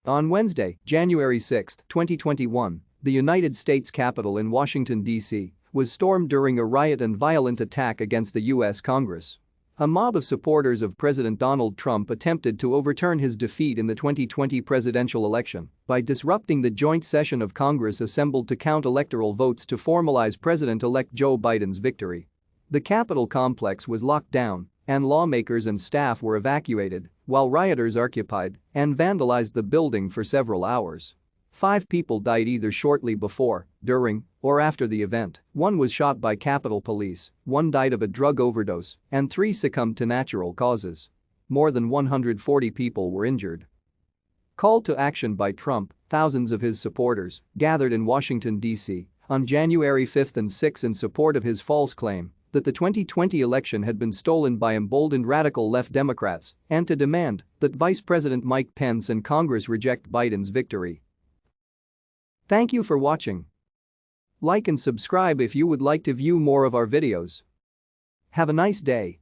On Wednesday, January 6, 2021, the United States Capitol in Washington, D.C., was stormed during a riot and violent attack against the U.S. Congress. A mob of supporters of President Donald Trump attempted to overturn his defeat in the 2020 presidential election by disrupting the joint session of Congress assembled to count electoral votes to formalize President-elect Joe Biden's victory. The Capitol complex was locked down, and lawmakers and staff were evacuated, while rioters occupied and vandalized the building for several hours. 5 people died either shortly before, during, or after the event. 1 was shot by Capitol Police, 1 died of a drug overdose, and 3 succumbed to natural causes. More than 140 people were injured. Call to action by Trump, thousands of his supporters gathered in Washington, D.C. on January 5 and 6 in support of his false claim that the 2020 election had been stolen by emboldened radical left Democrats and to demand that Vice President Mike Pence and Congress reject Biden's victory. Thank you for watching. Like and subscribe if you would like to view more of our videos. Have a nice day.